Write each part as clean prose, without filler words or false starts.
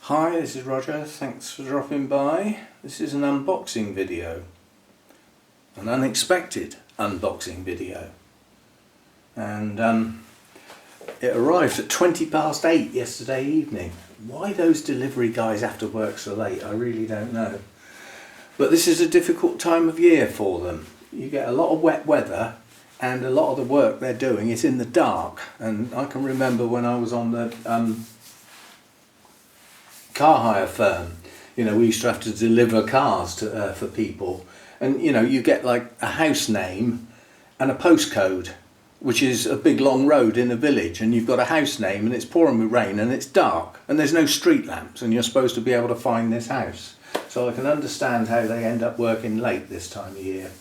Hi, this is Roger, thanks for dropping by. This is an unboxing video, an unexpected unboxing video, and it arrived at 8:20 yesterday evening. Why those delivery guys have to work so late, I really don't know. But this is a difficult time of year for them. You get a lot of wet weather and a lot of the work they're doing is in the dark, and I can remember when I was on the car hire firm, you know, we used to have to deliver cars to, for people, and you know, you get like a house name and a postcode, which is a big long road in a village, and you've got a house name and it's pouring with rain and it's dark and there's no street lamps and you're supposed to be able to find this house. So I can understand how they end up working late this time of year.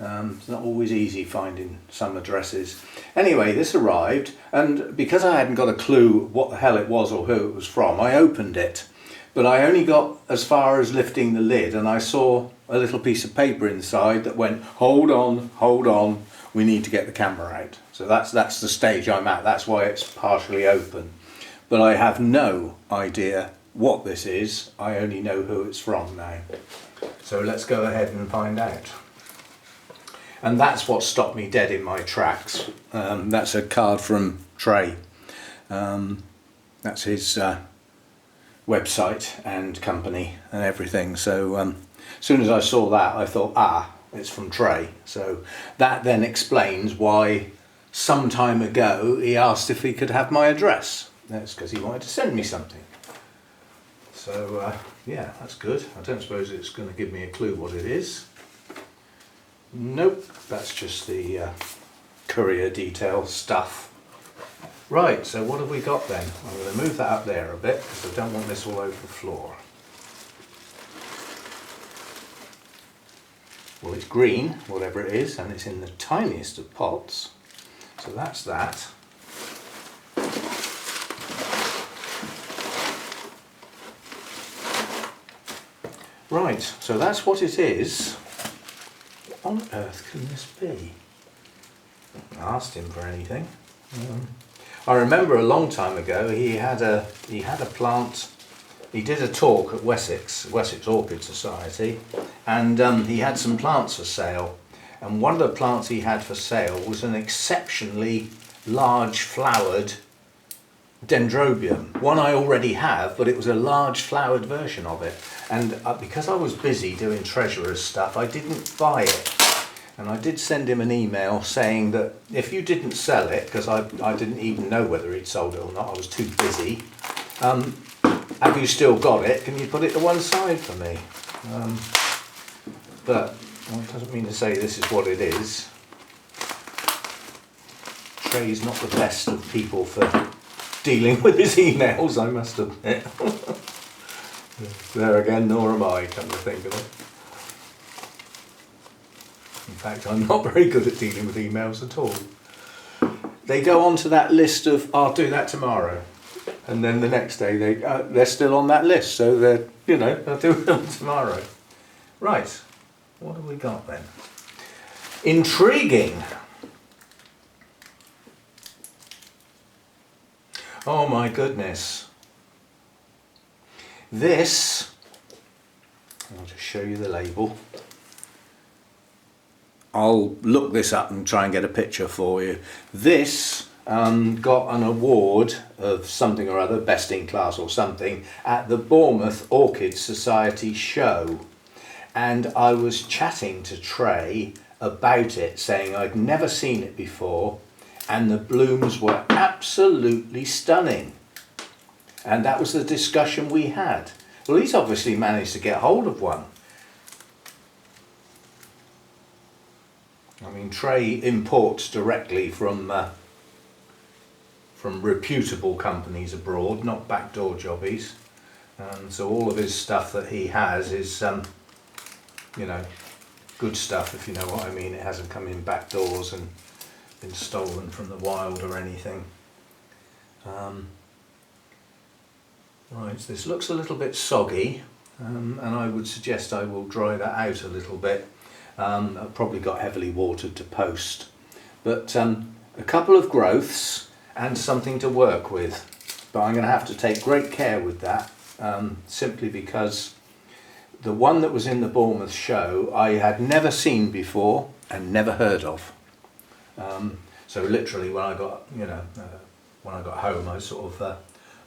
It's not always easy finding some addresses. Anyway, this arrived, and because I hadn't got a clue what the hell it was or who it was from, I opened it. But I only got as far as lifting the lid, and I saw a little piece of paper inside that went, hold on, we need to get the camera out. So that's the stage I'm at, that's why it's partially open. But I have no idea what this is, I only know who it's from now. So let's go ahead and find out. And that's what stopped me dead in my tracks. That's a card from Trey. That's his website and company and everything. So as soon as I saw that, I thought, it's from Trey. So that then explains why some time ago he asked if he could have my address. That's because he wanted to send me something. So yeah, that's good. I don't suppose it's going to give me a clue what it is. Nope, that's just the courier detail stuff. Right, so what have we got then? I'm going to move that up there a bit because I don't want this all over the floor. Well, it's green, whatever it is, and it's in the tiniest of pots. So that's that. Right, so that's what it is. What on earth can this be? I asked him for anything. I remember a long time ago he had a plant. He did a talk at Wessex Orchid Society, and he had some plants for sale. And one of the plants he had for sale was an exceptionally large flowered dendrobium. One I already have, but it was a large flowered version of it. And because I was busy doing treasurer's stuff, I didn't buy it. And I did send him an email saying that if you didn't sell it, because I didn't even know whether he'd sold it or not, I was too busy, have you still got it? Can you put it to one side for me? But well, it doesn't mean to say this is what it is. Trey's not the best of people for dealing with his emails, I must admit. There again, nor am I, come to think of it. In fact, I'm not very good at dealing with emails at all. They go onto that list of, I'll do that tomorrow. And then the next day they're still on that list, so they're, you know, they'll do it tomorrow. Right, what have we got then? Intriguing. Oh my goodness. This, I'll just show you the label. I'll look this up and try and get a picture for you. This got an award of something or other, best in class or something, at the Bournemouth Orchid Society show. And I was chatting to Trey about it, saying I'd never seen it before, and the blooms were absolutely stunning. And that was the discussion we had. Well, he's obviously managed to get hold of one. I mean, Trey imports directly from reputable companies abroad, not backdoor jobbies. So all of his stuff that he has is, you know, good stuff, if you know what I mean. It hasn't come in back doors and been stolen from the wild or anything. Right, this looks a little bit soggy, and I would suggest I will dry that out a little bit. I've probably got heavily watered to post, but a couple of growths and something to work with. But I'm going to have to take great care with that simply because the one that was in the Bournemouth show I had never seen before and never heard of. So literally when I got, when I got home, I sort of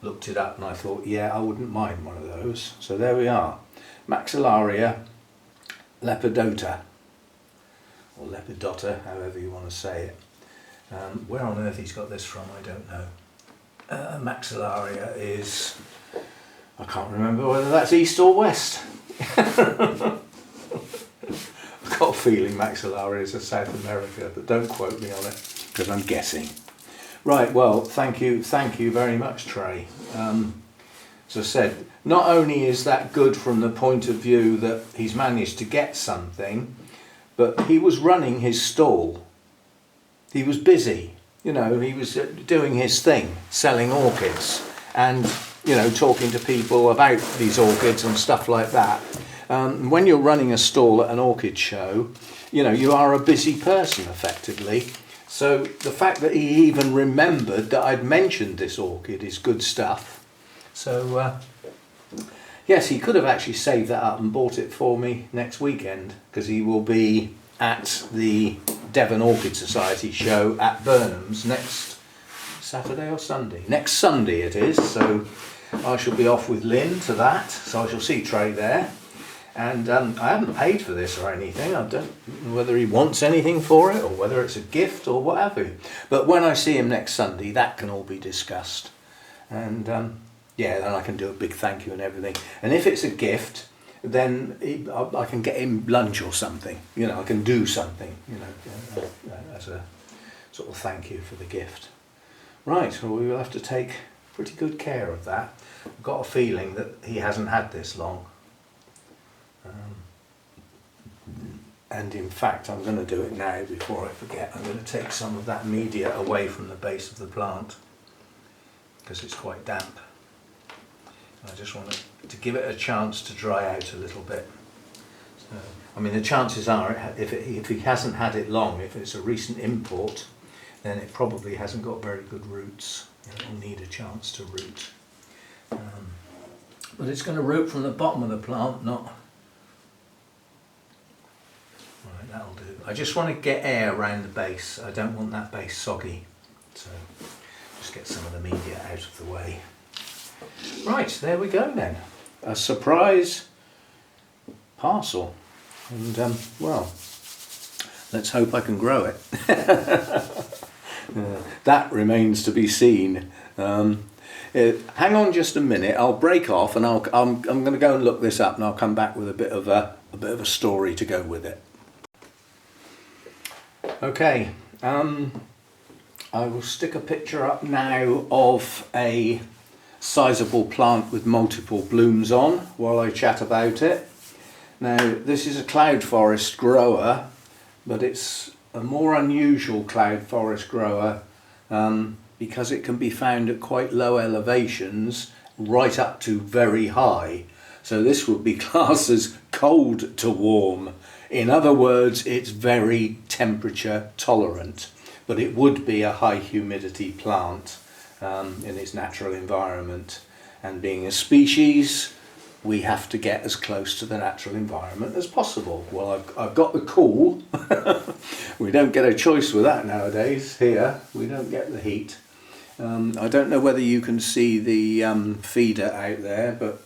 looked it up and I thought, yeah, I wouldn't mind one of those. So there we are, Maxillaria lepidota, or lepidota, however you want to say it. Where on earth he's got this from, I don't know. Maxillaria is, I can't remember whether that's east or west. I've got a feeling Maxillaria is a South America, but don't quote me on it because I'm guessing. Right, well, thank you very much, Trey. As I said, not only is that good from the point of view that he's managed to get something, but he was running his stall. He was busy, he was doing his thing, selling orchids and, talking to people about these orchids and stuff like that. When you're running a stall at an orchid show, you are a busy person effectively. So the fact that he even remembered that I'd mentioned this orchid is good stuff. So yes, he could have actually saved that up and bought it for me next weekend, because he will be at the Devon Orchid Society show at Burnham's next Saturday or Sunday. Next Sunday it is, so I shall be off with Lynn to that, so I shall see Trey there. And I haven't paid for this or anything. I don't know whether he wants anything for it or whether it's a gift or whatever. But when I see him next Sunday, that can all be discussed. And yeah, then I can do a big thank you and everything. And if it's a gift, then I can get him lunch or something. I can do something, as a sort of thank you for the gift. Right, well, we will have to take pretty good care of that. I've got a feeling that he hasn't had this long. And in fact, I'm going to do it now before I forget. I'm going to take some of that media away from the base of the plant because it's quite damp. I just want to give it a chance to dry out a little bit. So, I mean, the chances are, if he hasn't had it long, if it's a recent import, then it probably hasn't got very good roots. It'll need a chance to root. But it's going to root from the bottom of the plant, not... Right, that'll do. I just want to get air around the base. I don't want that base soggy. So just get some of the media out of the way. Right, there we go then. A surprise parcel. And well, let's hope I can grow it. That remains to be seen. Hang on just a minute. I'll break off and I'm going to go and look this up, and I'll come back with a bit of a story to go with it. Okay, I will stick a picture up now of a sizable plant with multiple blooms on while I chat about it. Now, this is a cloud forest grower, but it's a more unusual cloud forest grower because it can be found at quite low elevations right up to very high. So this would be classed as cold to warm. In other words, it's very temperature tolerant, but it would be a high humidity plant in its natural environment. And being a species, we have to get as close to the natural environment as possible. Well, I've got the cool. We don't get a choice with that nowadays here. We don't get the heat. I don't know whether you can see the feeder out there, but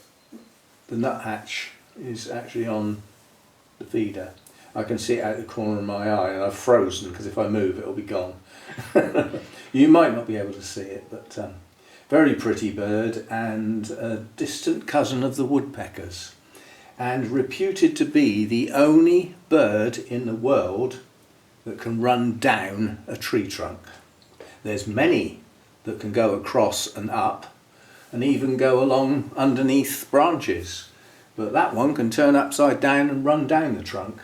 the nuthatch is actually on the feeder. I can see it out the corner of my eye, and I've frozen because if I move it'll be gone. You might not be able to see it, but very pretty bird, and a distant cousin of the woodpeckers, and reputed to be the only bird in the world that can run down a tree trunk. There's many that can go across and up and even go along underneath branches, but that one can turn upside down and run down the trunk,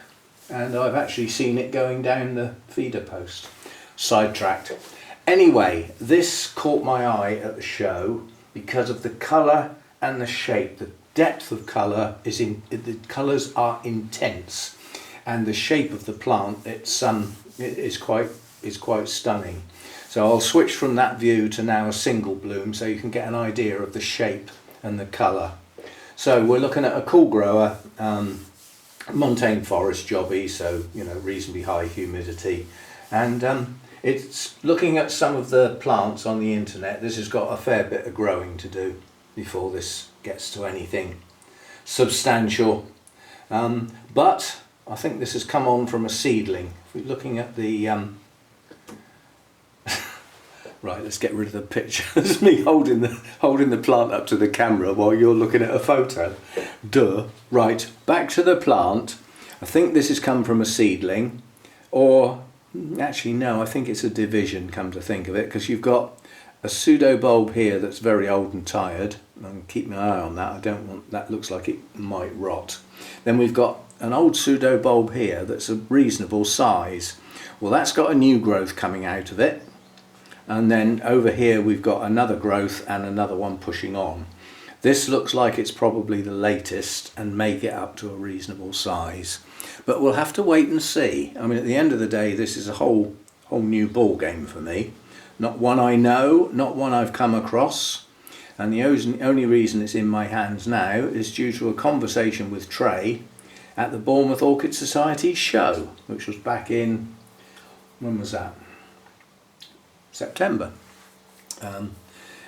and I've actually seen it going down the feeder post. Sidetracked. Anyway, this caught my eye at the show because of the colour and the shape. The depth of colour the colours are intense, and the shape of the plant is quite stunning. So I'll switch from that view to now a single bloom, so you can get an idea of the shape and the colour. So we're looking at a cool grower, montane forest jobby, so reasonably high humidity, and it's looking at some of the plants on the internet. This has got a fair bit of growing to do before this gets to anything substantial, but I think this has come on from a seedling. If we're looking at the right, let's get rid of the picture. It's me holding the plant up to the camera while you're looking at a photo. Duh. Right, back to the plant. I think this has come from a seedling, or actually no, I think it's a division, come to think of it, because you've got a pseudo bulb here that's very old and tired. I'm keeping my eye on that. I don't want that, looks like it might rot. Then we've got an old pseudo bulb here that's a reasonable size. Well, that's got a new growth coming out of it. And then over here we've got another growth and another one pushing on. This looks like it's probably the latest and may get up to a reasonable size, but we'll have to wait and see. I mean, at the end of the day, this is a whole new ball game for me. Not one I know, not one I've come across, and the only reason it's in my hands now is due to a conversation with Trey at the Bournemouth Orchid Society show, which was back in, when was that? September,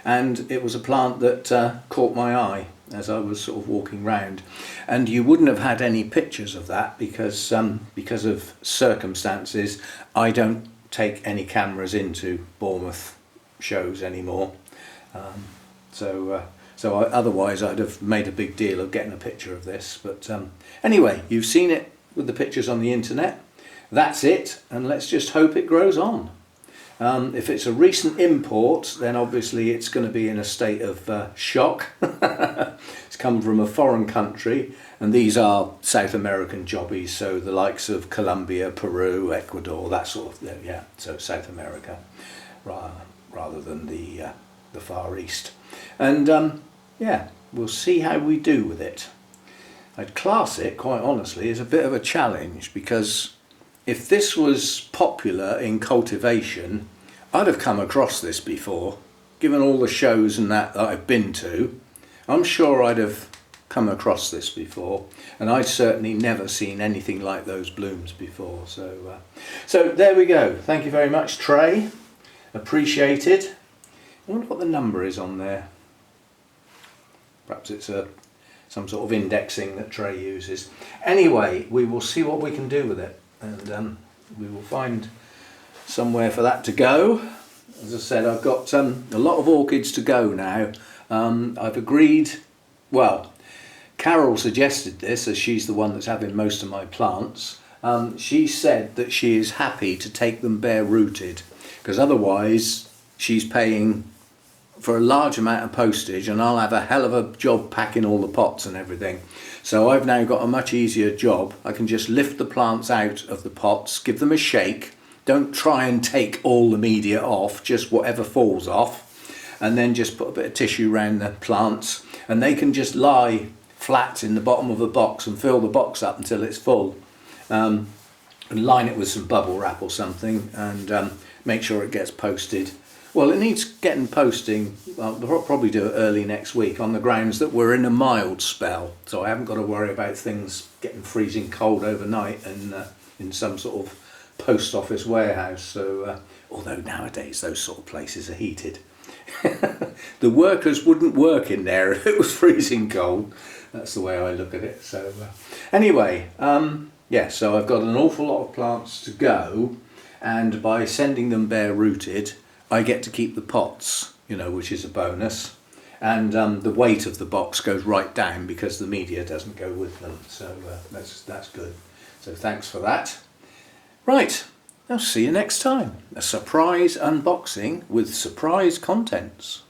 and it was a plant that caught my eye as I was sort of walking round, and you wouldn't have had any pictures of that because of circumstances. I don't take any cameras into Bournemouth shows anymore, so otherwise I'd have made a big deal of getting a picture of this, but anyway, you've seen it with the pictures on the internet. That's it, and let's just hope it grows on. If it's a recent import, then obviously it's going to be in a state of shock. It's come from a foreign country, and these are South American jobbies, so the likes of Colombia, Peru, Ecuador, that sort of, yeah, so South America rather than the Far East. And yeah, we'll see how we do with it. I'd class it, quite honestly, as a bit of a challenge, because if this was popular in cultivation, I'd have come across this before. Given all the shows and that I've been to, I'm sure I'd have come across this before, and I'd certainly never seen anything like those blooms before. So there we go. Thank you very much, Trey. Appreciated. I wonder what the number is on there. Perhaps it's some sort of indexing that Trey uses. Anyway, we will see what we can do with it, and we will find somewhere for that to go. As I said, I've got a lot of orchids to go now. I've agreed, well, Carol suggested this, as she's the one that's having most of my plants. She said that she is happy to take them bare rooted, because otherwise she's paying for a large amount of postage, and I'll have a hell of a job packing all the pots and everything. So I've now got a much easier job. I can just lift the plants out of the pots, give them a shake. Don't try and take all the media off, just whatever falls off, and then just put a bit of tissue around the plants, and they can just lie flat in the bottom of the box and fill the box up until it's full. And line it with some bubble wrap or something, and make sure it gets posted. Well, it needs getting posting. We'll probably do it early next week, on the grounds that we're in a mild spell, so I haven't got to worry about things getting freezing cold overnight and in some sort of post office warehouse. So although nowadays those sort of places are heated, the workers wouldn't work in there if it was freezing cold. That's the way I look at it. So anyway, yeah, so I've got an awful lot of plants to go, and by sending them bare rooted, I get to keep the pots, which is a bonus, and the weight of the box goes right down because the media doesn't go with them. So that's good. So thanks for that. Right, I'll see you next time. A surprise unboxing with surprise contents.